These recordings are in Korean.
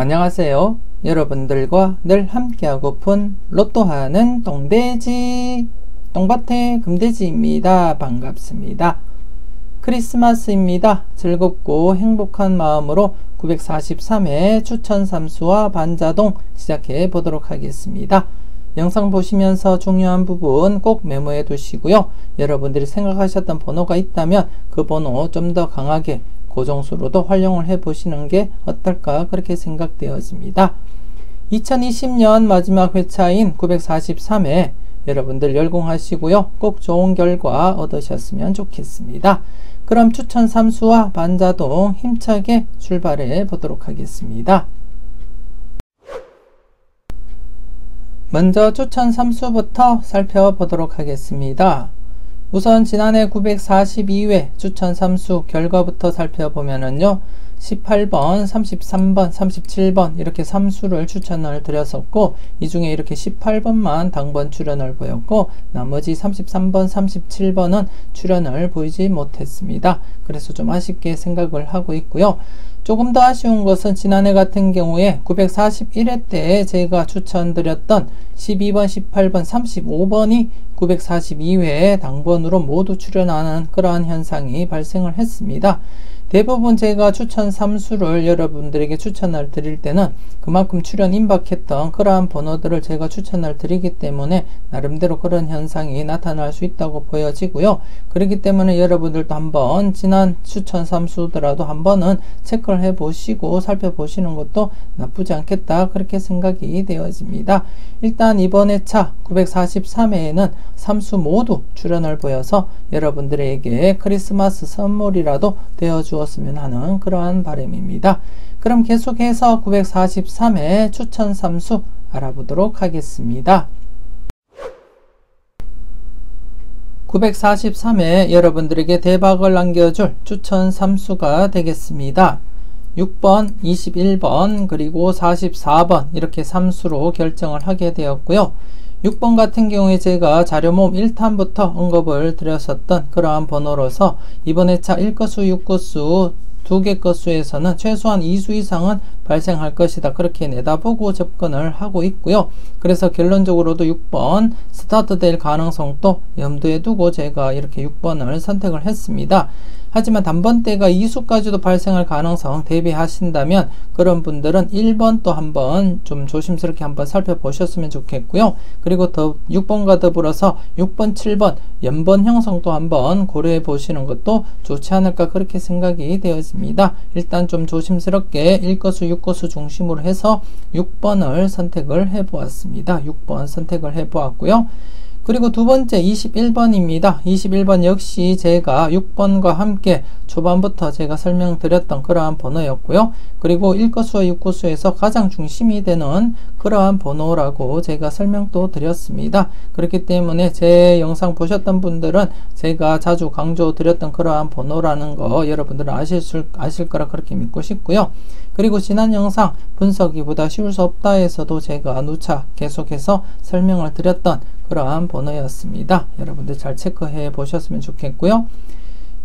안녕하세요. 여러분들과 늘 함께하고픈 로또하는 똥돼지 똥밭의 금돼지입니다. 반갑습니다. 크리스마스입니다. 즐겁고 행복한 마음으로 943회 추천 삼수와 반자동 시작해 보도록 하겠습니다. 영상 보시면서 중요한 부분 꼭 메모해 두시고요. 여러분들이 생각하셨던 번호가 있다면 그 번호 좀 더 강하게 고정수로도 활용을 해 보시는 게 어떨까 그렇게 생각되어집니다. 2020년 마지막 회차인 943회 여러분들 열공하시고요. 꼭 좋은 결과 얻으셨으면 좋겠습니다. 그럼 추천 삼수와 반자동 힘차게 출발해 보도록 하겠습니다. 먼저 추천 삼수부터 살펴보도록 하겠습니다. 우선 지난해 942회 추천 삼수 결과부터 살펴보면은요, 18번, 33번, 37번 이렇게 삼수를 추천을 드렸었고, 이 중에 이렇게 18번만 당번 출연을 보였고, 나머지 33번, 37번은 출연을 보이지 못했습니다. 그래서 좀 아쉽게 생각을 하고 있고요. 조금 더 아쉬운 것은 지난해 같은 경우에 941회 때 제가 추천드렸던 12번, 18번, 35번이 942회에 당번으로 모두 출연하는 그러한 현상이 발생을 했습니다. 대부분 제가 추천 삼수를 여러분들에게 추천을 드릴 때는 그만큼 출연 임박했던 그러한 번호들을 제가 추천을 드리기 때문에 나름대로 그런 현상이 나타날 수 있다고 보여지고요. 그렇기 때문에 여러분들도 한번 지난 추천 삼수더라도 한번은 체크를 해 보시고 살펴보시는 것도 나쁘지 않겠다 그렇게 생각이 되어집니다. 일단 이번 회차 943회에는 삼수 모두 출연을 보여서 여러분들에게 크리스마스 선물이라도 되어주었으면 하는 그러한 바람입니다. 그럼 계속해서 943회 추천 삼수 알아보도록 하겠습니다. 943회 여러분들에게 대박을 남겨줄 추천 삼수가 되겠습니다. 6번, 21번, 그리고 44번 이렇게 삼수로 결정을 하게 되었고요. 6번 같은 경우에 제가 자료모음 1탄부터 언급을 드렸었던 그러한 번호로서 이번 회차 1거수, 6거수 2개 거수에서는 최소한 2수 이상은 발생할 것이다 그렇게 내다보고 접근을 하고 있고요. 그래서 결론적으로도 6번 스타트될 가능성도 염두에 두고 제가 이렇게 6번을 선택을 했습니다. 하지만 단번대가 2수까지도 발생할 가능성 대비하신다면 그런 분들은 1번 또 한번 좀 조심스럽게 한번 살펴보셨으면 좋겠고요. 그리고 더 6번과 더불어서 6번, 7번 연번 형성도 한번 고려해 보시는 것도 좋지 않을까 그렇게 생각이 되어집니다. 일단 좀 조심스럽게 1거수, 6거수 중심으로 해서 6번을 선택을 해 보았습니다. 6번 선택을 해 보았고요. 그리고 두 번째 21번입니다. 21번 역시 제가 6번과 함께 초반부터 제가 설명드렸던 그러한 번호였고요. 그리고 1거수와 6거수에서 가장 중심이 되는 그러한 번호라고 제가 설명도 드렸습니다. 그렇기 때문에 제 영상 보셨던 분들은 제가 자주 강조드렸던 그러한 번호라는 거 여러분들은 아실 거라 그렇게 믿고 싶고요. 그리고 지난 영상 분석이보다 쉬울 수 없다에서도 제가 누차 계속해서 설명을 드렸던 그러한 번호였습니다. 여러분들 잘 체크해 보셨으면 좋겠고요.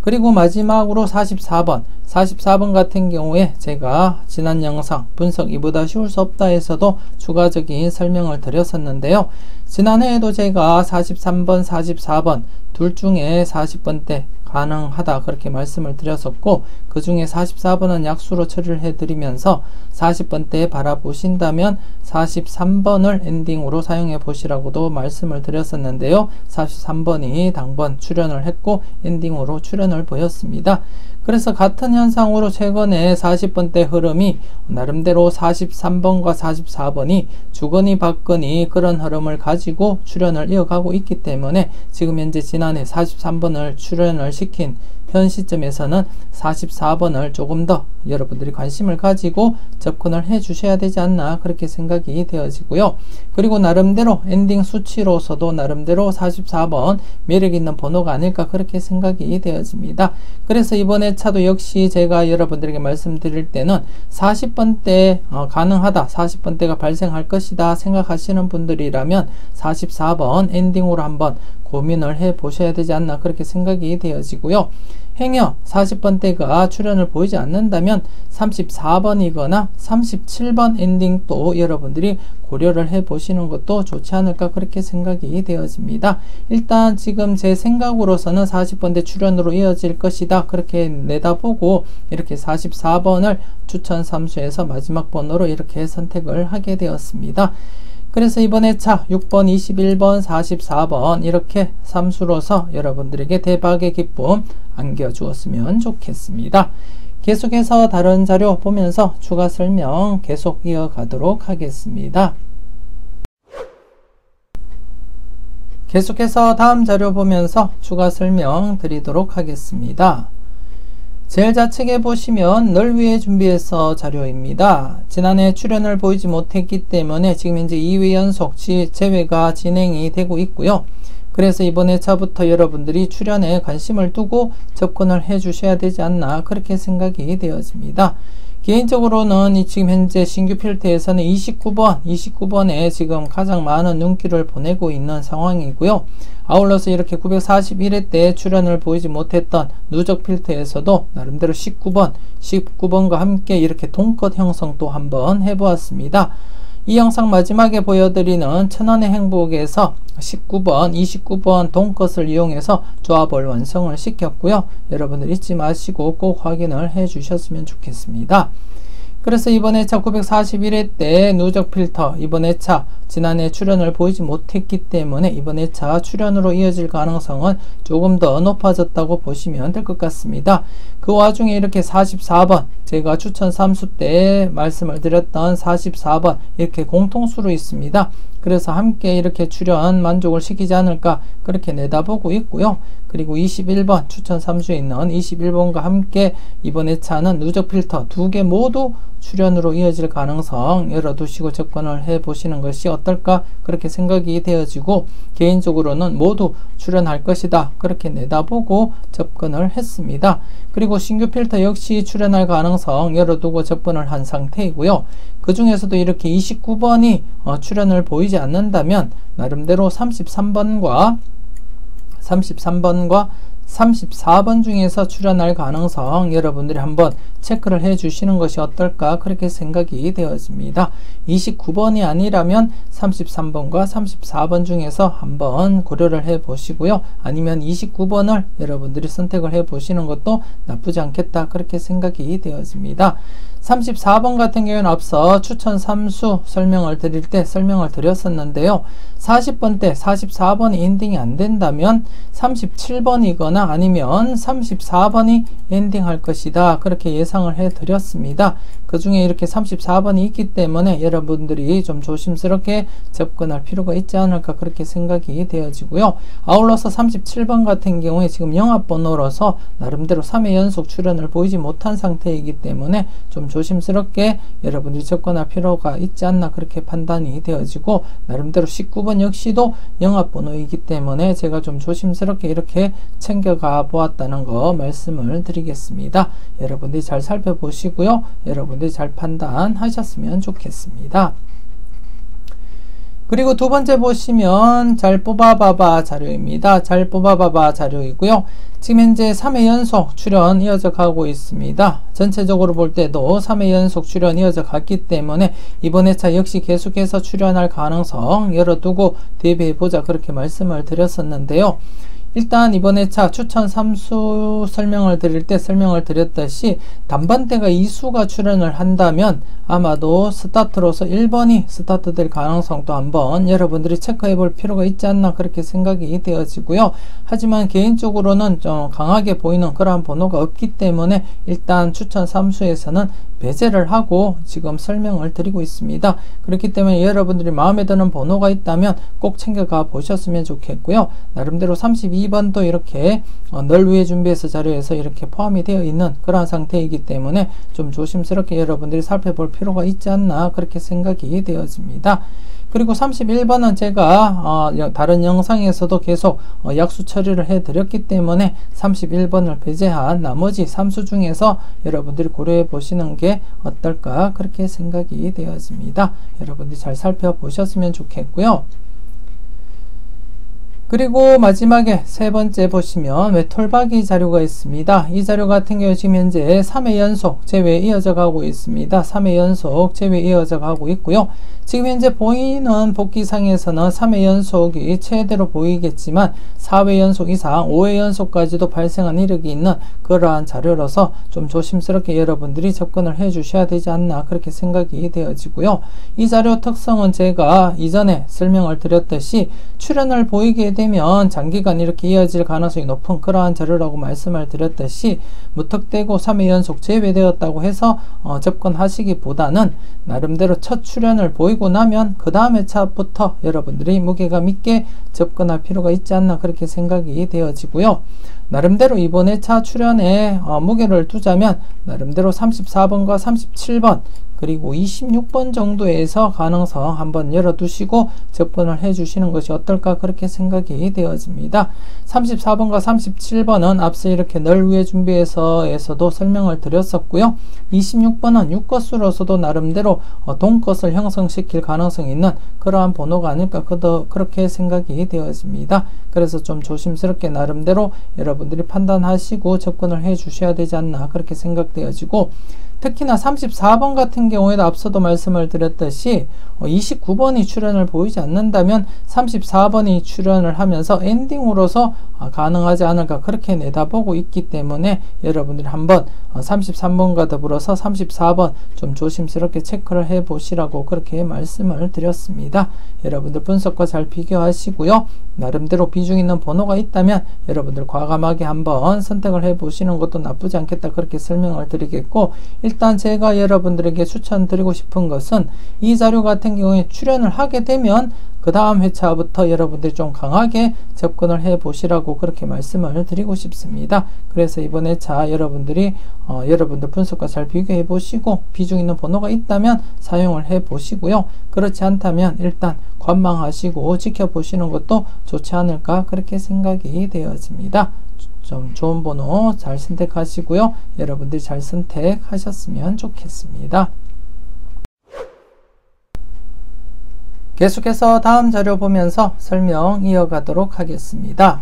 그리고 마지막으로 44번 같은 경우에 제가 지난 영상 분석 이보다 쉬울 수 없다 해서도 추가적인 설명을 드렸었는데요. 지난해에도 제가 43번, 44번 둘 중에 40번대 가능하다 그렇게 말씀을 드렸었고, 그 중에 44번은 약수로 처리를 해드리면서 40번대에 바라보신다면 43번을 엔딩으로 사용해 보시라고도 말씀을 드렸었는데요. 43번이 당번 출연을 했고 엔딩으로 출연을 보였습니다. 그래서 같은 현상으로 최근에 40번대 흐름이 나름대로 43번과 44번이 주거니 받거니 그런 흐름을 가지고 출연을 이어가고 있기 때문에 지금 현재 지난해 43번을 출연을 시킨 현 시점에서는 44번을 조금 더 여러분들이 관심을 가지고 접근을 해 주셔야 되지 않나 그렇게 생각이 되어지고요. 그리고 나름대로 엔딩 수치로서도 나름대로 44번 매력 있는 번호가 아닐까 그렇게 생각이 되어집니다. 그래서 이번에 차도 역시 제가 여러분들에게 말씀드릴 때는 40번대 가능하다, 40번대가 발생할 것이다 생각하시는 분들이라면 44번 엔딩으로 한번 고민을 해 보셔야 되지 않나 그렇게 생각이 되어지고요. 행여 40번대가 출현을 보이지 않는다면 34번이거나 37번 엔딩도 여러분들이 고려를 해 보시는 것도 좋지 않을까 그렇게 생각이 되어집니다. 일단 지금 제 생각으로서는 40번대 출현으로 이어질 것이다 그렇게 내다보고 이렇게 44번을 추천 3수에서 마지막 번호로 이렇게 선택을 하게 되었습니다. 그래서 이번 회차 6번, 21번, 44번 이렇게 3수로서 여러분들에게 대박의 기쁨 안겨주었으면 좋겠습니다. 계속해서 다른 자료 보면서 추가 설명 계속 이어가도록 하겠습니다. 계속해서 다음 자료 보면서 추가 설명 드리도록 하겠습니다. 제일 좌측에 보시면 널 위해 준비해서 자료입니다. 지난해 출연을 보이지 못했기 때문에 지금 현재 2회 연속 재회가 진행이 되고 있고요. 그래서 이번 회차부터 여러분들이 출연에 관심을 두고 접근을 해 주셔야 되지 않나 그렇게 생각이 되어집니다. 개인적으로는 지금 현재 신규 필드에서는 29번에 지금 가장 많은 눈길을 보내고 있는 상황이고요. 아울러서 이렇게 941회 때 출연을 보이지 못했던 누적 필드에서도 나름대로 19번과 함께 이렇게 동컷 형성도 한번 해보았습니다. 이 영상 마지막에 보여드리는 천원의 행복에서 19번, 29번 동컷을 이용해서 조합을 완성을 시켰고요. 여러분들 잊지 마시고 꼭 확인을 해 주셨으면 좋겠습니다. 그래서 이번 회차 941회 때 누적 필터 이번 회차 지난해 출연을 보이지 못했기 때문에 이번 회차 출연으로 이어질 가능성은 조금 더 높아졌다고 보시면 될 것 같습니다. 그 와중에 이렇게 44번 제가 추천 3수 때 말씀을 드렸던 44번 이렇게 공통수로 있습니다. 그래서 함께 이렇게 출연 만족을 시키지 않을까 그렇게 내다보고 있고요. 그리고 21번 추천 3수에 있는 21번과 함께 이번 회차는 누적 필터 두 개 모두 출연으로 이어질 가능성 열어두시고 접근을 해 보시는 것이 어떨까 그렇게 생각이 되어지고 개인적으로는 모두 출연할 것이다 그렇게 내다보고 접근을 했습니다. 그리고 신규 필터 역시 출연할 가능성 열어두고 접근을 한 상태이고요. 그 중에서도 이렇게 29번이 출연을 보이지 않는다면 나름대로 33번과 34번 중에서 출연할 가능성 여러분들이 한번 체크를 해 주시는 것이 어떨까 그렇게 생각이 되어집니다. 29번이 아니라면 33번과 34번 중에서 한번 고려를 해 보시고요. 아니면 29번을 여러분들이 선택을 해 보시는 것도 나쁘지 않겠다 그렇게 생각이 되어집니다. 34번 같은 경우는 앞서 추천 3수 설명을 드릴 때 설명을 드렸었는데요. 40번대 44번이 엔딩이 안 된다면 37번이거나 아니면 34번이 엔딩할 것이다 그렇게 예상을 해 드렸습니다. 그 중에 이렇게 34번이 있기 때문에 여러분들이 좀 조심스럽게 접근할 필요가 있지 않을까 그렇게 생각이 되어지고요. 아울러서 37번 같은 경우에 지금 영합번호로서 나름대로 3회 연속 출연을 보이지 못한 상태이기 때문에 좀 조심스럽게 여러분들이 접근할 필요가 있지 않나 그렇게 판단이 되어지고 나름대로 19번 역시도 영합번호이기 때문에 제가 좀 조심스럽게 이렇게 챙겨가 보았다는 거 말씀을 드리겠습니다. 여러분들이 잘 살펴보시고요. 여러분들이 잘 판단하셨으면 좋겠습니다. 그리고 두 번째 보시면 잘 뽑아봐봐 자료입니다. 잘 뽑아봐봐 자료이고요. 지금 현재 3회 연속 출연 이어져 가고 있습니다. 전체적으로 볼 때도 3회 연속 출연 이어져 갔기 때문에 이번 회차 역시 계속해서 출연할 가능성 열어두고 대비해보자 그렇게 말씀을 드렸었는데요. 일단 이번 회차 추천 3수 설명을 드릴 때 설명을 드렸듯이 단번대가 2수가 출연을 한다면 아마도 스타트로서 1번이 스타트 될 가능성도 한번 여러분들이 체크해 볼 필요가 있지 않나 그렇게 생각이 되어지고요. 하지만 개인적으로는 좀 강하게 보이는 그러한 번호가 없기 때문에 일단 추천 3수에서는 배제를 하고 지금 설명을 드리고 있습니다. 그렇기 때문에 여러분들이 마음에 드는 번호가 있다면 꼭 챙겨가 보셨으면 좋겠고요. 나름대로 32번도 이렇게 널 위해 준비해서 자료에서 이렇게 포함이 되어 있는 그러한 상태이기 때문에 좀 조심스럽게 여러분들이 살펴볼 필요가 있지 않나 그렇게 생각이 되어집니다. 그리고 31번은 제가 다른 영상에서도 계속 약수 처리를 해 드렸기 때문에 31번을 배제한 나머지 3수 중에서 여러분들이 고려해 보시는 게 어떨까 그렇게 생각이 되어집니다. 여러분들이 잘 살펴보셨으면 좋겠고요. 그리고 마지막에 세 번째 보시면 외톨박이 자료가 있습니다. 이 자료 같은 경우 지금 현재 3회 연속 제외 이어져 가고 있습니다. 3회 연속 제외 이어져 가고 있고요. 지금 현재 보이는 복귀상에서는 3회 연속이 최대로 보이겠지만 4회 연속 이상 5회 연속까지도 발생한 이력이 있는 그러한 자료라서 좀 조심스럽게 여러분들이 접근을 해 주셔야 되지 않나 그렇게 생각이 되어지고요. 이 자료 특성은 제가 이전에 설명을 드렸듯이 출현을 보이게 되면 장기간 이렇게 이어질 가능성이 높은 그러한 자료라고 말씀을 드렸듯이 무턱대고 3회 연속 제외되었다고 해서 접근하시기보다는 나름대로 첫 출현을 보이고 나면 그 다음 회차부터 여러분들이 무게감 있게 접근할 필요가 있지 않나 그렇게 생각이 되어지고요. 나름대로 이번 회차 출현에 무게를 두자면 나름대로 34번과 37번 그리고 26번 정도에서 가능성 한번 열어두시고 접근을 해주시는 것이 어떨까 그렇게 생각이 되어집니다. 34번과 37번은 앞서 이렇게 널 위해 준비해서에서도 설명을 드렸었고요. 26번은 6것으로서도 나름대로 동것을 형성시킬 가능성이 있는 그러한 번호가 아닐까 그렇게 생각이 되어집니다. 그래서 좀 조심스럽게 나름대로 여러분들이 판단하시고 접근을 해 주셔야 되지 않나 그렇게 생각되어지고, 특히나 34번 같은 경우에도 앞서도 말씀을 드렸듯이 29번이 출현을 보이지 않는다면 34번이 출현을 하면서 엔딩으로서 가능하지 않을까 그렇게 내다보고 있기 때문에 여러분들이 한번 33번과 더불어서 34번 좀 조심스럽게 체크를 해 보시라고 그렇게 말씀을 드렸습니다. 여러분들 분석과 잘 비교하시고요. 나름대로 비중 있는 번호가 있다면 여러분들 과감하게 한번 선택을 해 보시는 것도 나쁘지 않겠다 그렇게 설명을 드리겠고, 일단 제가 여러분들에게 추천드리고 싶은 것은 이 자료 같은 경우에 출현을 하게 되면 그 다음 회차부터 여러분들이 좀 강하게 접근을 해 보시라고 그렇게 말씀을 드리고 싶습니다. 그래서 이번 회차 여러분들이 여러분들 분석과 잘 비교해 보시고 비중 있는 번호가 있다면 사용을 해 보시고요. 그렇지 않다면 일단 관망하시고 지켜보시는 것도 좋지 않을까 그렇게 생각이 되어집니다. 좀 좋은 번호 잘 선택하시고요. 여러분들이 잘 선택하셨으면 좋겠습니다. 계속해서 다음 자료 보면서 설명 이어가도록 하겠습니다.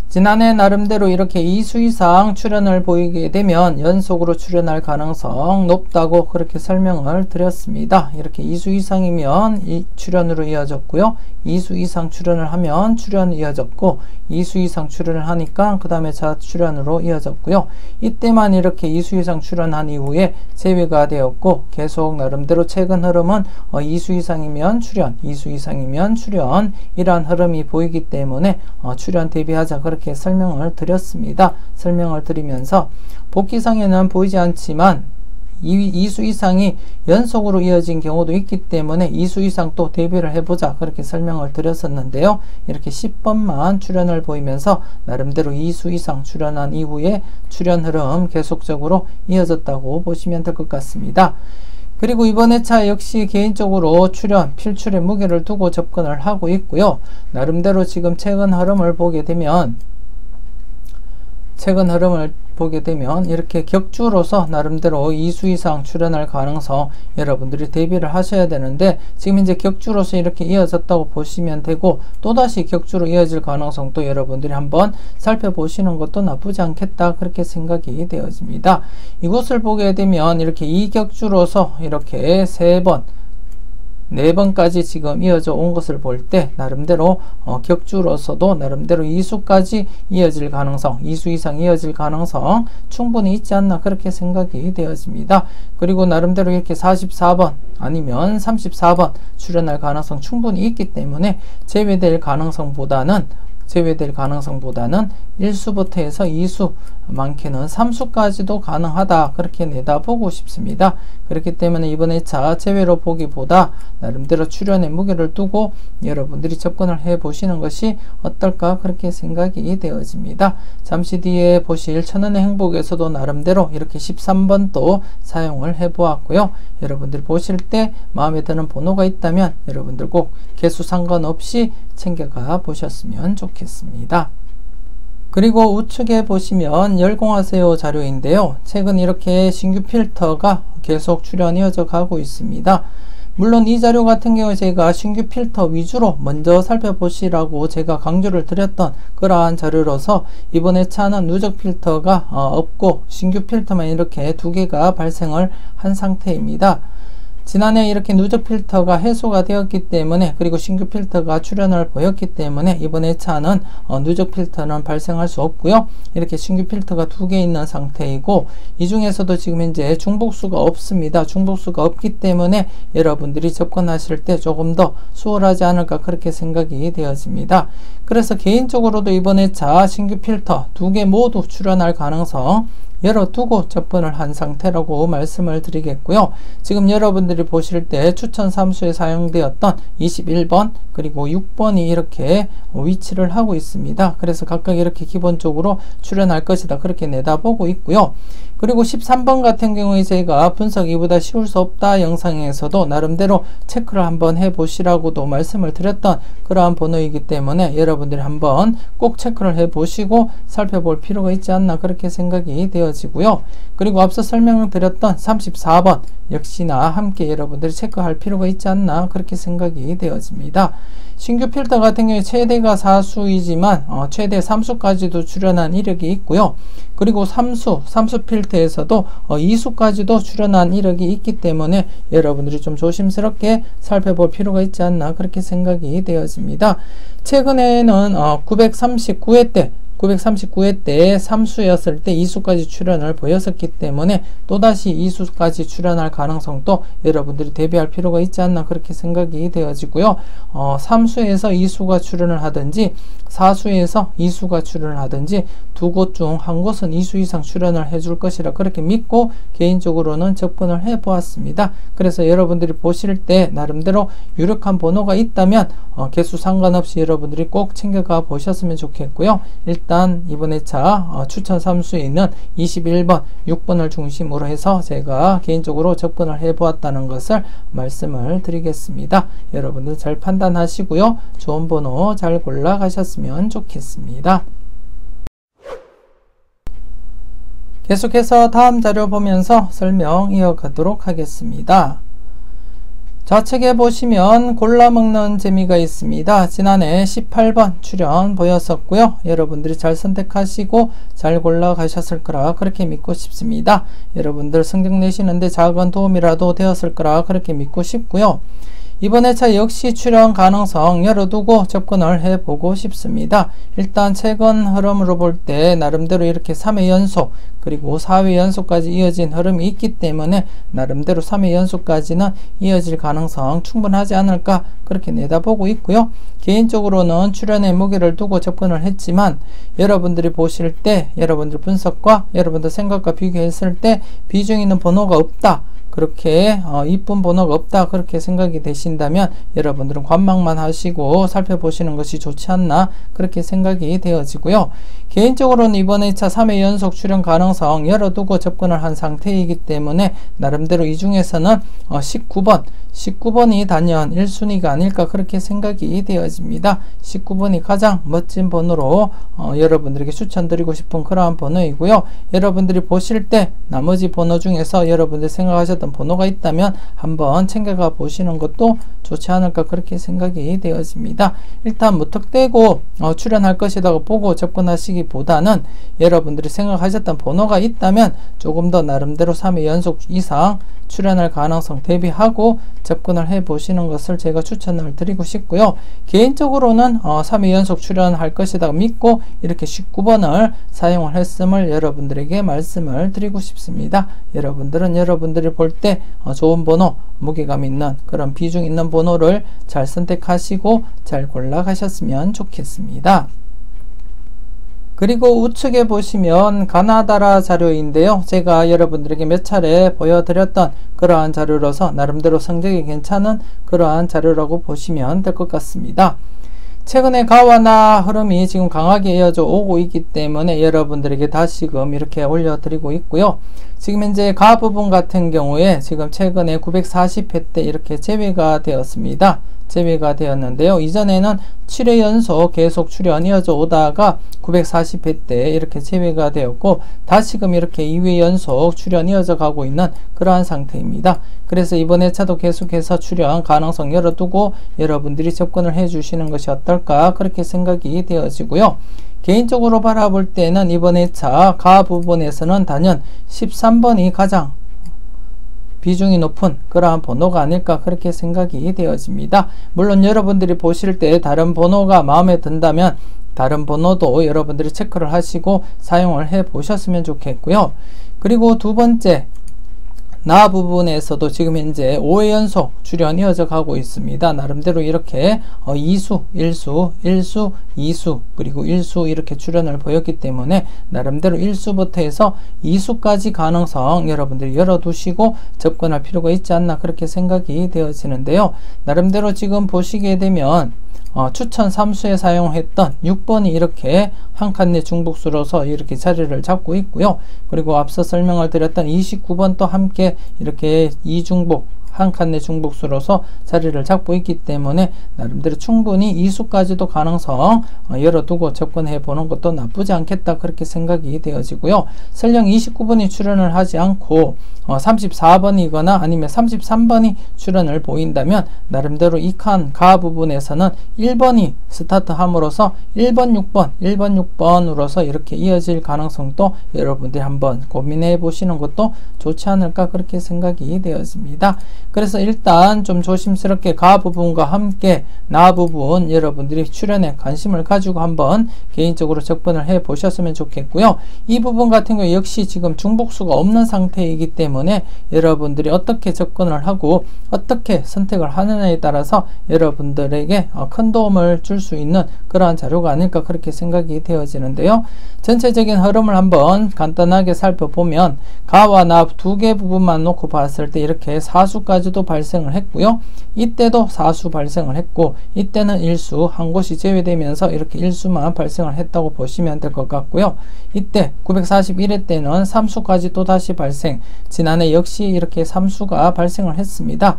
지난해 나름대로 이렇게 2수 이상 출현을 보이게 되면 연속으로 출현할 가능성 높다고 그렇게 설명을 드렸습니다. 이렇게 2수 이상이면 출현으로 이어졌고요. 2수 이상 출현을 하면 출현이 이어졌고, 2수 이상 출현을 하니까 그 다음에 자출현으로 이어졌고요. 이때만 이렇게 2수 이상 출현한 이후에 제외가 되었고, 계속 나름대로 최근 흐름은 2수 이상이면 출현, 2수 이상이면 출현, 이러한 흐름이 보이기 때문에 출현 대비하자 그렇게 설명을 드렸습니다. 설명을 드리면서 복귀상에는 보이지 않지만 2수 이상이 연속으로 이어진 경우도 있기 때문에 2수 이상 또 대비를 해보자 그렇게 설명을 드렸었는데요. 이렇게 10번만 출현을 보이면서 나름대로 2수 이상 출현한 이후에 출현 흐름 계속적으로 이어졌다고 보시면 될 것 같습니다. 그리고 이번 회차 역시 개인적으로 출현, 필출의 무게를 두고 접근을 하고 있고요. 나름대로 지금 최근 흐름을 보게 되면 이렇게 격주로서 나름대로 2수 이상 출현할 가능성 여러분들이 대비를 하셔야 되는데, 지금 이제 격주로서 이렇게 이어졌다고 보시면 되고, 또다시 격주로 이어질 가능성도 여러분들이 한번 살펴보시는 것도 나쁘지 않겠다 그렇게 생각이 되어집니다. 이곳을 보게 되면 이렇게 2격주로서 이렇게 3번 4번까지 지금 이어져 온 것을 볼 때 나름대로 격주로서도 나름대로 2수까지 이어질 가능성, 2수 이상 이어질 가능성 충분히 있지 않나 그렇게 생각이 되어집니다. 그리고 나름대로 이렇게 44번 아니면 34번 출현할 가능성 충분히 있기 때문에 제외될 가능성보다는 1수부터 해서 2수, 많게는 3수까지도 가능하다 그렇게 내다보고 싶습니다. 그렇기 때문에 이번 회차 제외로 보기보다 나름대로 출현의 무게를 두고 여러분들이 접근을 해 보시는 것이 어떨까 그렇게 생각이 되어집니다. 잠시 뒤에 보실 천원의 행복에서도 나름대로 이렇게 13번도 사용을 해 보았고요. 여러분들 보실 때 마음에 드는 번호가 있다면 여러분들 꼭 개수 상관없이 챙겨가 보셨으면 좋겠습니다. 그리고 우측에 보시면 열공하세요 자료인데요. 최근 이렇게 신규 필터가 계속 출현이 이어져 가고 있습니다. 물론 이 자료 같은 경우에 제가 신규 필터 위주로 먼저 살펴보시라고 제가 강조를 드렸던 그러한 자료로서 이번 회차는 누적 필터가 없고 신규 필터만 이렇게 두 개가 발생을 한 상태입니다. 지난해 이렇게 누적 필터가 해소가 되었기 때문에, 그리고 신규 필터가 출현을 보였기 때문에 이번 회차는 누적 필터는 발생할 수 없고요. 이렇게 신규 필터가 두 개 있는 상태이고, 이 중에서도 지금 현재 중복수가 없습니다. 중복수가 없기 때문에 여러분들이 접근하실 때 조금 더 수월하지 않을까 그렇게 생각이 되어집니다. 그래서 개인적으로도 이번 회차 신규 필터 두 개 모두 출현할 가능성 열어두고 접근을 한 상태라고 말씀을 드리겠고요. 지금 여러분들이 보실 때 추천 삼수에 사용되었던 21번 그리고 6번이 이렇게 위치를 하고 있습니다. 그래서 각각 이렇게 기본적으로 출현할 것이다 그렇게 내다보고 있고요. 그리고 13번 같은 경우에 제가 분석 이보다 쉬울 수 없다 영상에서도 나름대로 체크를 한번 해보시라고도 말씀을 드렸던 그러한 번호이기 때문에 여러분들이 한번 꼭 체크를 해보시고 살펴볼 필요가 있지 않나 그렇게 생각이 되어지고요. 그리고 앞서 설명을 드렸던 34번 역시나 함께 여러분들이 체크할 필요가 있지 않나 그렇게 생각이 되어집니다. 신규 필터 같은 경우에 최대가 4수이지만 최대 3수까지도 출현한 이력이 있고요. 그리고 3수 필터에서도 2수까지도 출현한 이력이 있기 때문에 여러분들이 좀 조심스럽게 살펴볼 필요가 있지 않나 그렇게 생각이 되어집니다. 최근에는 939회 때 3수였을 때 2수까지 출현을 보였었기 때문에 또다시 2수까지 출현할 가능성도 여러분들이 대비할 필요가 있지 않나 그렇게 생각이 되어지고요. 3수에서 2수가 출현을 하든지 4수에서 2수가 출현을 하든지 두 곳 중 한 곳은 2수 이상 출현을 해줄 것이라 그렇게 믿고 개인적으로는 접근을 해 보았습니다. 그래서 여러분들이 보실 때 나름대로 유력한 번호가 있다면 개수 상관없이 여러분들이 꼭 챙겨가 보셨으면 좋겠고요. 일단 이번 회차 추천 3수에 있는 21번, 6번을 중심으로 해서 제가 개인적으로 접근을 해 보았다는 것을 말씀을 드리겠습니다. 여러분들 잘 판단하시고요. 좋은 번호 잘 골라 가셨으면 좋겠습니다. 계속해서 다음 자료 보면서 설명 이어가도록 하겠습니다. 좌측에 보시면 골라먹는 재미가 있습니다. 지난해 18번 출현 보였었고요. 여러분들이 잘 선택하시고 잘 골라가셨을 거라 그렇게 믿고 싶습니다. 여러분들 성적 내시는데 작은 도움이라도 되었을 거라 그렇게 믿고 싶고요. 이번 회차 역시 출현 가능성 열어두고 접근을 해보고 싶습니다. 일단 최근 흐름으로 볼 때 나름대로 이렇게 3회 연속 그리고 4회 연속까지 이어진 흐름이 있기 때문에 나름대로 3회 연속까지는 이어질 가능성 충분하지 않을까 그렇게 내다보고 있고요. 개인적으로는 출현에 무게를 두고 접근을 했지만 여러분들이 보실 때 여러분들 분석과 여러분들 생각과 비교했을 때 비중 있는 번호가 없다, 그렇게 이쁜 번호가 없다 그렇게 생각이 되신다면 여러분들은 관망만 하시고 살펴보시는 것이 좋지 않나 그렇게 생각이 되어지고요. 개인적으로는 이번 회차 3회 연속 출현 가능성 열어두고 접근을 한 상태이기 때문에 나름대로 이 중에서는 19번이 단연 1순위가 아닐까 그렇게 생각이 되어집니다. 19번이 가장 멋진 번호로 여러분들에게 추천드리고 싶은 그러한 번호이고요. 여러분들이 보실 때 나머지 번호 중에서 여러분들 생각하셨던 번호가 있다면 한번 챙겨가 보시는 것도 좋지 않을까 그렇게 생각이 되어집니다. 일단 무턱대고 출현할 것이라고 보고 접근하시기보다는 여러분들이 생각하셨던 번호가 있다면 조금 더 나름대로 3회 연속 이상 출현할 가능성 대비하고 접근을 해 보시는 것을 제가 추천을 드리고 싶고요. 개인적으로는 3회 연속 출현할 것이다 믿고 이렇게 19번을 사용을 했음을 여러분들에게 말씀을 드리고 싶습니다. 여러분들은 여러분들이 볼 때 좋은 번호, 무게감 있는 그런 비중 있는 번호를 잘 선택하시고 잘 골라 가셨으면 좋겠습니다. 그리고 우측에 보시면 가나다라 자료인데요. 제가 여러분들에게 몇 차례 보여드렸던 그러한 자료로서 나름대로 성적이 괜찮은 그러한 자료라고 보시면 될 것 같습니다. 최근에 가와나 흐름이 지금 강하게 이어져 오고 있기 때문에 여러분들에게 다시금 이렇게 올려드리고 있고요. 지금 현재 가 부분 같은 경우에 지금 최근에 940회 때 이렇게 제외가 되었습니다. 제외가 되었는데요. 이전에는 7회 연속 계속 출연 이어져 오다가 940회 때 이렇게 제외가 되었고, 다시금 이렇게 2회 연속 출연 이어져 가고 있는 그러한 상태입니다. 그래서 이번 회차도 계속해서 출연 가능성 열어두고 여러분들이 접근을 해 주시는 것이 어떨까, 그렇게 생각이 되어지고요. 개인적으로 바라볼 때는 이번 회차 가 부분에서는 단연 13번이 가장 비중이 높은 그러한 번호가 아닐까, 그렇게 생각이 되어집니다. 물론 여러분들이 보실 때 다른 번호가 마음에 든다면 다른 번호도 여러분들이 체크를 하시고 사용을 해 보셨으면 좋겠고요. 그리고 두 번째, 나 부분에서도 지금 현재 5회 연속 출연 이어져 가고 있습니다. 나름대로 이렇게 2수, 1수, 1수, 2수, 그리고 1수 이렇게 출연을 보였기 때문에 나름대로 1수부터 해서 2수까지 가능성 여러분들이 열어두시고 접근할 필요가 있지 않나, 그렇게 생각이 되어지는데요. 나름대로 지금 보시게 되면 추천 3수에 사용했던 6번이 이렇게 한 칸내 중복수로서 이렇게 자리를 잡고 있고요. 그리고 앞서 설명을 드렸던 29번도 함께 이렇게 2중복, 한 칸내 중복수로서 자리를 잡고 있기 때문에 나름대로 충분히 2수까지도 가능성 열어두고 접근해 보는 것도 나쁘지 않겠다, 그렇게 생각이 되어지고요. 설령 29번이 출연을 하지 않고 34번이거나 아니면 33번이 출연을 보인다면 나름대로 이 칸 가 부분에서는 1번이 스타트 함으로써 1번, 6번, 1번, 6번으로서 이렇게 이어질 가능성도 여러분들이 한번 고민해 보시는 것도 좋지 않을까, 그렇게 생각이 되어집니다. 그래서 일단 좀 조심스럽게 가 부분과 함께 나 부분 여러분들이 출연에 관심을 가지고 한번 개인적으로 접근을 해 보셨으면 좋겠고요. 이 부분 같은 경우 역시 지금 중복수가 없는 상태이기 때문에 여러분들이 어떻게 접근을 하고 어떻게 선택을 하느냐에 따라서 여러분들에게 큰 도움을 줄 수 있는 그러한 자료가 아닐까, 그렇게 생각이 되어지는데요. 전체적인 흐름을 한번 간단하게 살펴보면 가와 나 두 개 부분만 놓고 봤을 때 이렇게 4수까지도 발생을 했고요. 이때도 4수 발생을 했고, 이때는 1수 한 곳이 제외되면서 이렇게 1수만 발생을 했다고 보시면 될 것 같고요. 이때 941회 때는 3수까지 또 다시 발생, 지난해 역시 이렇게 3수가 발생을 했습니다.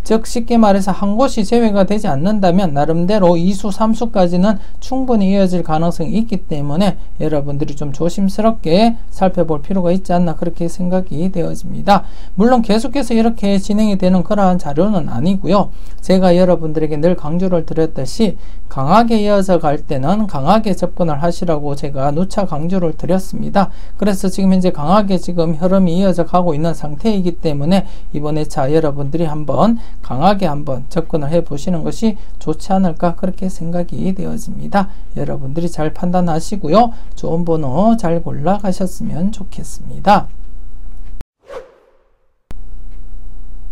즉 쉽게 말해서 한 곳이 제외가 되지 않는다면 나름대로 2수, 3수까지는 충분히 이어질 가능성이 있기 때문에 여러분들이 좀 조심스럽게 살펴볼 필요가 있지 않나, 그렇게 생각이 되어집니다. 물론 계속해서 이렇게 진행이 되는 그러한 자료는 아니고요. 제가 여러분들에게 늘 강조를 드렸듯이 강하게 이어져 갈 때는 강하게 접근을 하시라고 제가 누차 강조를 드렸습니다. 그래서 지금 현재 강하게 지금 흐름이 이어져 가고 있는 상태이기 때문에 이번에 여러분들이 한번 강하게 한번 접근을 해 보시는 것이 좋지 않을까, 그렇게 생각이 되어집니다. 여러분들이 잘 판단하시고요. 좋은 번호 잘 골라 가셨으면 좋겠습니다.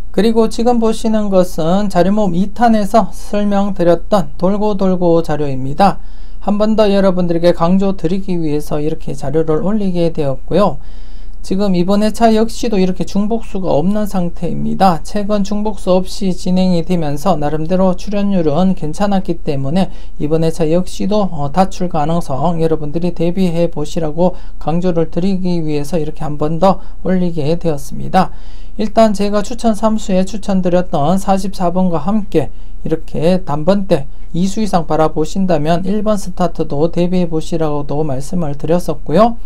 그리고 지금 보시는 것은 자료모음 2탄에서 설명드렸던 돌고 돌고 자료입니다. 한 번 더 여러분들에게 강조 드리기 위해서 이렇게 자료를 올리게 되었고요. 지금 이번 회차 역시도 이렇게 중복수가 없는 상태입니다. 최근 중복수 없이 진행이 되면서 나름대로 출연율은 괜찮았기 때문에 이번 회차 역시도 다출 가능성 여러분들이 대비해 보시라고 강조를 드리기 위해서 이렇게 한 번 더 올리게 되었습니다. 일단 제가 추천 3수에 추천드렸던 44번과 함께 이렇게 단번대 2수 이상 바라보신다면 1번 스타트도 대비해 보시라고도 말씀을 드렸었고요.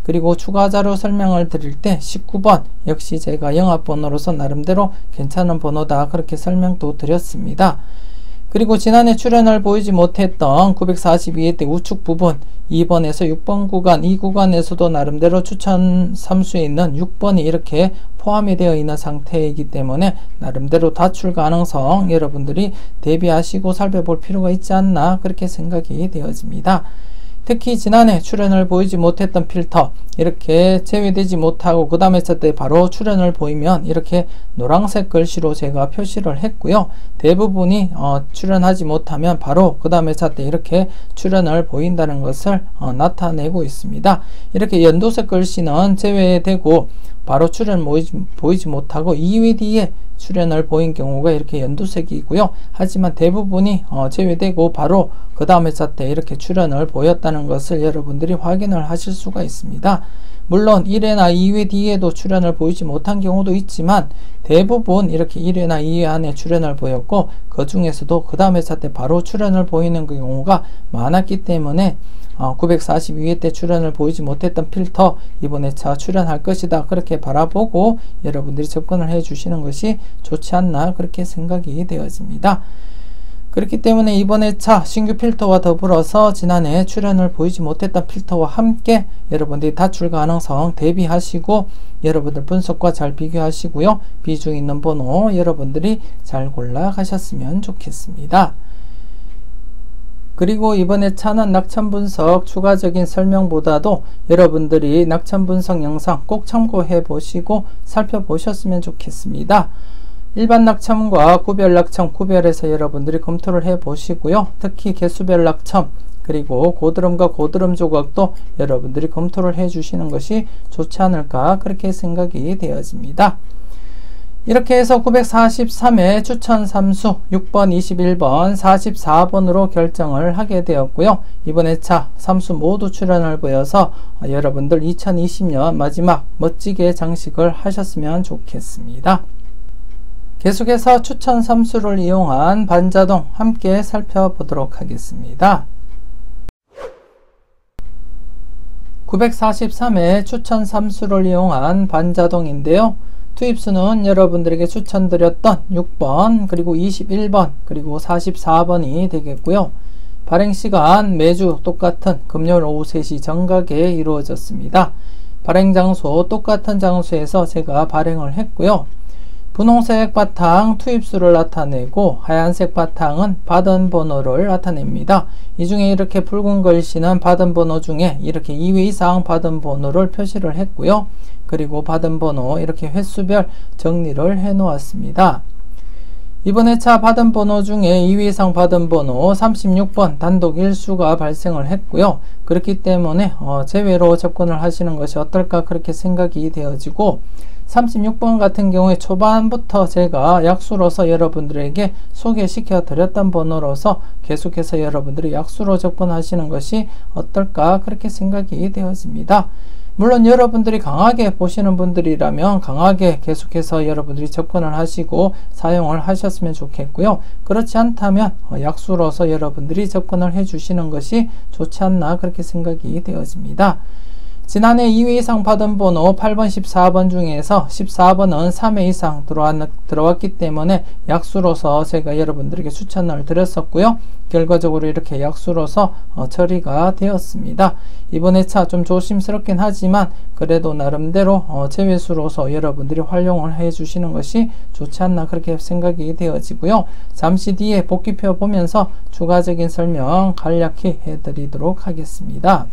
그리고 추가 자료 설명을 드릴 때 19번 역시 제가 영합번호로서 나름대로 괜찮은 번호다, 그렇게 설명도 드렸습니다. 그리고 지난해 출연을 보이지 못했던 942회 때 우측 부분 2번에서 6번 구간, 이 구간에서도 나름대로 추천 3수에 있는 6번이 이렇게 포함이 되어 있는 상태이기 때문에 나름대로 다출 가능성 여러분들이 대비하시고 살펴볼 필요가 있지 않나, 그렇게 생각이 되어집니다. 특히 지난해 출연을 보이지 못했던 필터 이렇게 제외되지 못하고 그 다음에 때 바로 출연을 보이면 이렇게 노란색 글씨로 제가 표시를 했고요. 대부분이 출연하지 못하면 바로 그 다음에 때 이렇게 출연을 보인다는 것을 나타내고 있습니다. 이렇게 연두색 글씨는 제외되고 바로 출연 보이지 못하고 2회 뒤에 출연을 보인 경우가 이렇게 연두색이고요. 하지만 대부분이 제외되고 바로 그 다음에 때 이렇게 출연을 보였다는 것을 여러분들이 확인을 하실 수가 있습니다. 물론 1회나 2회 뒤에도 출연을 보이지 못한 경우도 있지만 대부분 이렇게 1회나 2회 안에 출연을 보였고, 그 중에서도 그 다음 회차 때 바로 출연을 보이는 그 경우가 많았기 때문에 942회 때 출연을 보이지 못했던 필터 이번 회차 출연할 것이다, 그렇게 바라보고 여러분들이 접근을 해 주시는 것이 좋지 않나 그렇게 생각이 되어집니다. 그렇기 때문에 이번 회차 신규 필터와 더불어서 지난해 출연을 보이지 못했던 필터와 함께 여러분들이 다출 가능성 대비하시고 여러분들 분석과 잘 비교하시고요, 비중 있는 번호 여러분들이 잘 골라 가셨으면 좋겠습니다. 그리고 이번 회차는 낙천 분석 추가적인 설명보다도 여러분들이 낙천 분석 영상 꼭 참고해 보시고 살펴보셨으면 좋겠습니다. 일반 낙첨과 구별 낙첨 구별해서 여러분들이 검토를 해 보시고요, 특히 개수별 낙첨 그리고 고드름과 고드름 조각도 여러분들이 검토를 해 주시는 것이 좋지 않을까 그렇게 생각이 되어집니다. 이렇게 해서 943회 추천 3수 6번, 21번, 44번으로 결정을 하게 되었고요. 이번 회차 3수 모두 출연을 보여서 여러분들 2020년 마지막 멋지게 장식을 하셨으면 좋겠습니다. 계속해서 추천 3수를 이용한 반자동 함께 살펴보도록 하겠습니다. 943회 추천 3수를 이용한 반자동인데요. 투입수는 여러분들에게 추천드렸던 6번, 그리고 21번, 그리고 44번이 되겠고요. 발행시간 매주 똑같은 금요일 오후 3시 정각에 이루어졌습니다. 발행장소 똑같은 장소에서 제가 발행을 했고요. 분홍색 바탕 투입수를 나타내고 하얀색 바탕은 받은 번호를 나타냅니다. 이 중에 이렇게 붉은 글씨는 받은 번호 중에 이렇게 2회 이상 받은 번호를 표시를 했고요. 그리고 받은 번호 이렇게 횟수별 정리를 해 놓았습니다. 이번 회차 받은 번호 중에 2회 이상 받은 번호 36번 단독 1수가 발생을 했고요. 그렇기 때문에 제외로 접근을 하시는 것이 어떨까 그렇게 생각이 되어지고, 36번 같은 경우에 초반부터 제가 약수로서 여러분들에게 소개시켜 드렸던 번호로서 계속해서 여러분들이 약수로 접근하시는 것이 어떨까 그렇게 생각이 되어집니다. 물론 여러분들이 강하게 보시는 분들이라면 강하게 계속해서 여러분들이 접근을 하시고 사용을 하셨으면 좋겠고요. 그렇지 않다면 약수로서 여러분들이 접근을 해 주시는 것이 좋지 않나 그렇게 생각이 되어집니다. 지난해 2회 이상 받은 번호 8번, 14번 중에서 14번은 3회 이상 들어왔기 때문에 약수로서 제가 여러분들에게 추천을 드렸었고요. 결과적으로 이렇게 약수로서 처리가 되었습니다. 이번 회차 좀 조심스럽긴 하지만 그래도 나름대로 제외수로서 여러분들이 활용을 해 주시는 것이 좋지 않나 그렇게 생각이 되어지고요. 잠시 뒤에 복귀표 보면서 추가적인 설명 간략히 해드리도록 하겠습니다.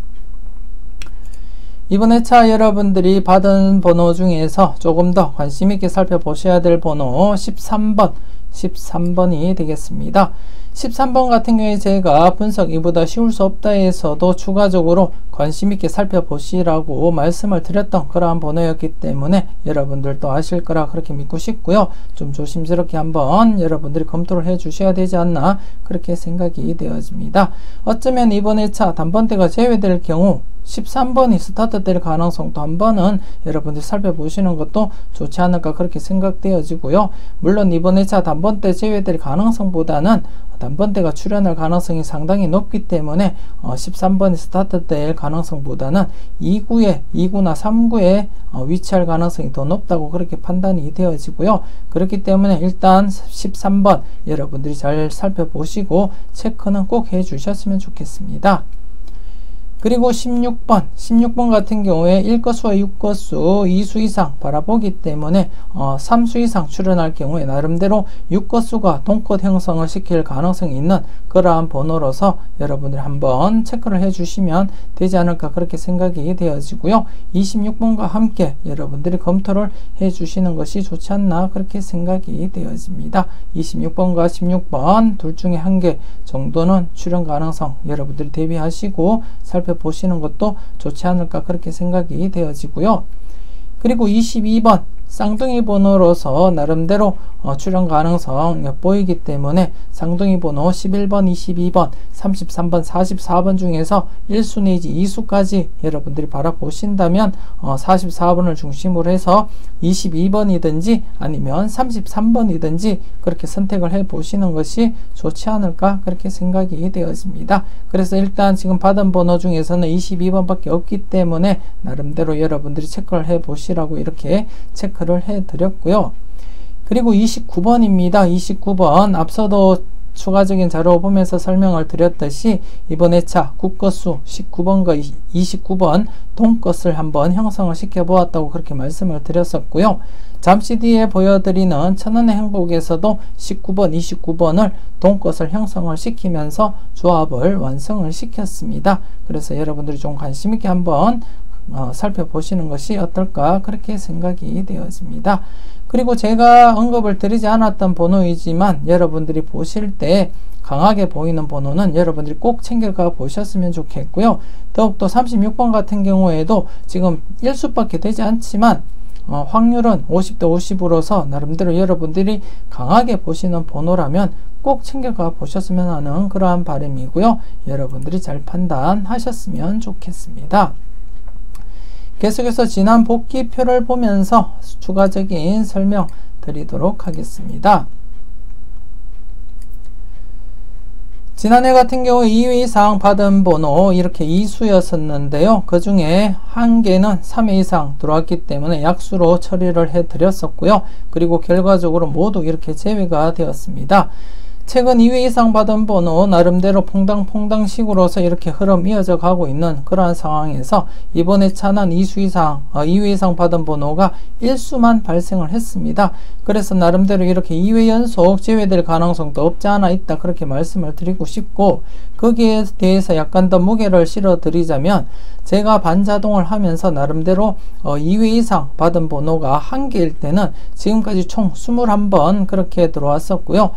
이번 회차 여러분들이 받은 번호 중에서 조금 더 관심 있게 살펴보셔야 될 번호 13번이 되겠습니다. 13번 같은 경우에 제가 분석 이보다 쉬울 수 없다에서도 추가적으로 관심 있게 살펴보시라고 말씀을 드렸던 그러한 번호였기 때문에 여러분들도 아실 거라 그렇게 믿고 싶고요. 좀 조심스럽게 한번 여러분들이 검토를 해 주셔야 되지 않나 그렇게 생각이 되어집니다. 어쩌면 이번 회차 단번대가 제외될 경우 13번이 스타트될 가능성도 한번은 여러분들 살펴보시는 것도 좋지 않을까 그렇게 생각되어지고요. 물론 이번 회차 단번대 제외될 가능성보다는 단번대가 출연할 가능성이 상당히 높기 때문에 13번이 스타트될 가능성보다는 2구나 3구에 위치할 가능성이 더 높다고 그렇게 판단이 되어지고요. 그렇기 때문에 일단 13번 여러분들이 잘 살펴보시고 체크는 꼭 해 주셨으면 좋겠습니다. 그리고 16번 같은 경우에 1거수와 6거수 2수 이상 바라보기 때문에 3수 이상 출연할 경우에 나름대로 6거수가 동컷 형성을 시킬 가능성이 있는 그러한 번호로서 여러분들이 한번 체크를 해 주시면 되지 않을까 그렇게 생각이 되어지고요. 26번과 함께 여러분들이 검토를 해 주시는 것이 좋지 않나 그렇게 생각이 되어집니다. 26번과 16번 둘 중에 한 개 정도는 출연 가능성 여러분들이 대비하시고 살펴보시는 것도 좋지 않을까 그렇게 생각이 되어지고요. 그리고 22번 쌍둥이 번호로서 나름대로 출연 가능성 엿보이기 때문에 쌍둥이 번호 11번, 22번, 33번, 44번 중에서 1수 내지 2수까지 여러분들이 바라보신다면 44번을 중심으로 해서 22번이든지 아니면 33번이든지 그렇게 선택을 해 보시는 것이 좋지 않을까 그렇게 생각이 되어집니다. 그래서 일단 지금 받은 번호 중에서는 22번밖에 없기 때문에 나름대로 여러분들이 체크를 해 보시라고 이렇게 체크를 해 드렸고요. 그리고 29번입니다. 29번 앞서도 추가적인 자료 보면서 설명을 드렸듯이 이번 회차 국것수 19번과 29번 동것을 한번 형성을 시켜 보았다고 그렇게 말씀을 드렸었고요. 잠시 뒤에 보여드리는 천원의 행복에서도 19번, 29번을 동것을 형성을 시키면서 조합을 완성을 시켰습니다. 그래서 여러분들이 좀 관심 있게 한번 살펴보시는 것이 어떨까 그렇게 생각이 되어집니다. 그리고 제가 언급을 드리지 않았던 번호이지만 여러분들이 보실 때 강하게 보이는 번호는 여러분들이 꼭 챙겨가 보셨으면 좋겠고요. 더욱더 36번 같은 경우에도 지금 1수밖에 되지 않지만 확률은 50대 50으로서 나름대로 여러분들이 강하게 보시는 번호라면 꼭 챙겨가 보셨으면 하는 그러한 바람이고요. 여러분들이 잘 판단하셨으면 좋겠습니다. 계속해서 지난 복귀표를 보면서 추가적인 설명 드리도록 하겠습니다. 지난해 같은 경우 2회 이상 받은 번호 이렇게 2수였었는데요. 그 중에 한 개는 3회 이상 들어왔기 때문에 약수로 처리를 해 드렸었고요. 그리고 결과적으로 모두 이렇게 제외가 되었습니다. 최근 2회 이상 받은 번호 나름대로 퐁당퐁당식으로서 이렇게 흐름 이어져 가고 있는 그러한 상황에서 이번에 차는 2회 이상 받은 번호가 1수만 발생을 했습니다. 그래서 나름대로 이렇게 2회 연속 제외될 가능성도 없지 않아 있다 그렇게 말씀을 드리고 싶고, 거기에 대해서 약간 더 무게를 실어 드리자면 제가 반자동을 하면서 나름대로 2회 이상 받은 번호가 1개일 때는 지금까지 총 21번 그렇게 들어왔었고요.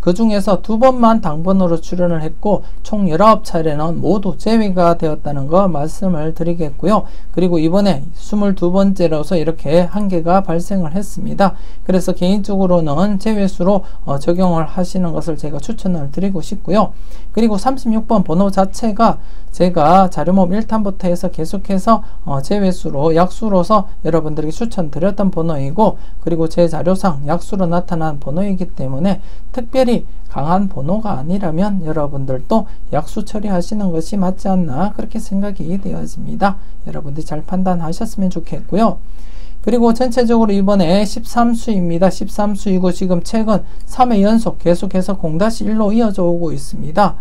그 중에서 2번만 당번으로 출연을 했고 총 19차례는 모두 제외가 되었다는 거 말씀을 드리겠고요. 그리고 이번에 22번째로서 이렇게 1개가 발생을 했습니다. 그래서 개인적으로는 제외수로 적용을 하시는 것을 제가 추천을 드리고 싶고요. 그리고 36번 번호 자체가 제가 자료모음 1탄부터 해서 계속해서 제외수로 약수로서 여러분들에게 추천드렸던 번호이고, 그리고 제 자료상 약수로 나타난 번호이기 때문에 특별히 강한 번호가 아니라면 여러분들도 약수 처리하시는 것이 맞지 않나 그렇게 생각이 되어집니다. 여러분들이 잘 판단하셨으면 좋겠고요. 그리고 전체적으로 이번에 13수입니다. 13수이고 지금 최근 3회 연속 계속해서 0-1로 이어져 오고 있습니다.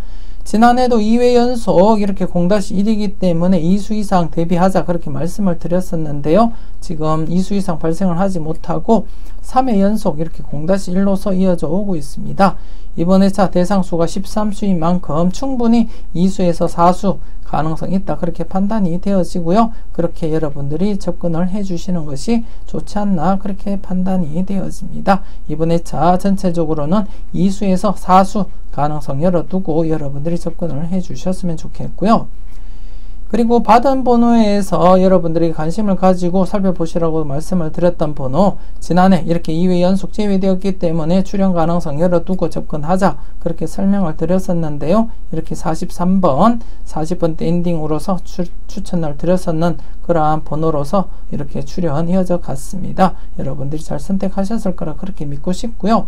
지난해도 2회 연속 이렇게 0-1이기 때문에 2수 이상 대비하자 그렇게 말씀을 드렸었는데요. 지금 2수 이상 발생을 하지 못하고 3회 연속 이렇게 0-1로서 이어져 오고 있습니다. 이번 회차 대상수가 13수인 만큼 충분히 2수에서 4수 가능성이 있다 그렇게 판단이 되어지고요. 그렇게 여러분들이 접근을 해 주시는 것이 좋지 않나 그렇게 판단이 되어집니다. 이번 회차 전체적으로는 2수에서 4수 가능성 열어두고 여러분들이 접근을 해 주셨으면 좋겠고요. 그리고 받은 번호에서 여러분들이 관심을 가지고 살펴보시라고 말씀을 드렸던 번호, 지난해 이렇게 2회 연속 제외되었기 때문에 출연 가능성 열어두고 접근하자 그렇게 설명을 드렸었는데요. 이렇게 43번, 40번대 엔딩으로서 추천을 드렸었는 그러한 번호로서 이렇게 출연 이어져 갔습니다. 여러분들이 잘 선택하셨을 거라 그렇게 믿고 싶고요.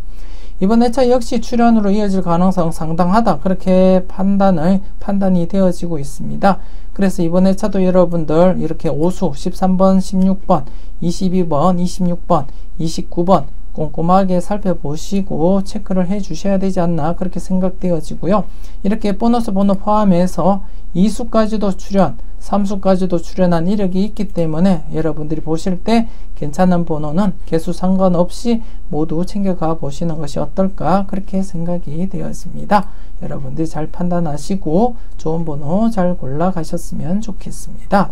이번 회차 역시 출연으로 이어질 가능성 상당하다 그렇게 판단이 되어지고 있습니다. 그래서 이번 회차도 여러분들 이렇게 5수 13번, 16번, 22번, 26번, 29번 꼼꼼하게 살펴보시고 체크를 해 주셔야 되지 않나 그렇게 생각되어지고요. 이렇게 보너스 번호 포함해서 2수까지도 출연, 3수까지도 출연한 이력이 있기 때문에 여러분들이 보실 때 괜찮은 번호는 개수 상관없이 모두 챙겨가 보시는 것이 어떨까 그렇게 생각이 되었습니다. 여러분들이 잘 판단하시고 좋은 번호 잘 골라 가셨으면 좋겠습니다.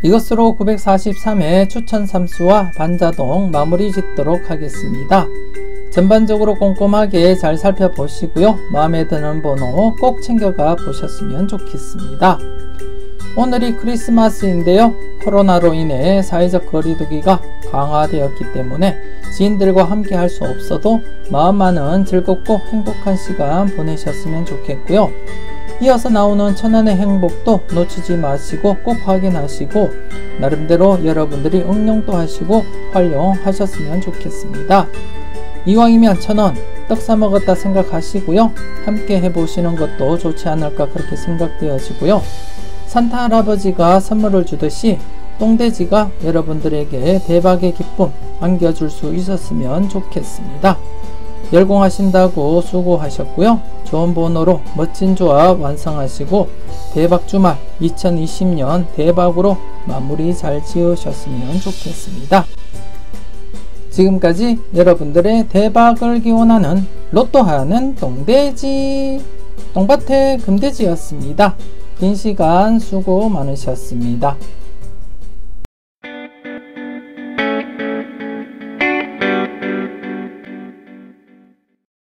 이것으로 943회 추천 3수와 반자동 마무리 짓도록 하겠습니다. 전반적으로 꼼꼼하게 잘 살펴보시고요. 마음에 드는 번호 꼭 챙겨가 보셨으면 좋겠습니다. 오늘이 크리스마스인데요. 코로나로 인해 사회적 거리두기가 강화되었기 때문에 지인들과 함께 할 수 없어도 마음만은 즐겁고 행복한 시간 보내셨으면 좋겠고요. 이어서 나오는 천안의 행복도 놓치지 마시고 꼭 확인하시고 나름대로 여러분들이 응용도 하시고 활용하셨으면 좋겠습니다. 이왕이면 천원 떡 사먹었다 생각하시고요. 함께 해보시는 것도 좋지 않을까 그렇게 생각되어지고요. 산타 할아버지가 선물을 주듯이 똥돼지가 여러분들에게 대박의 기쁨 안겨줄 수 있었으면 좋겠습니다. 열공하신다고 수고하셨고요. 좋은 번호로 멋진 조합 완성하시고 대박 주말 2020년 대박으로 마무리 잘 지으셨으면 좋겠습니다. 지금까지 여러분들의 대박을 기원하는 로또하는 똥돼지 똥밭의 금돼지였습니다. 긴 시간 수고 많으셨습니다.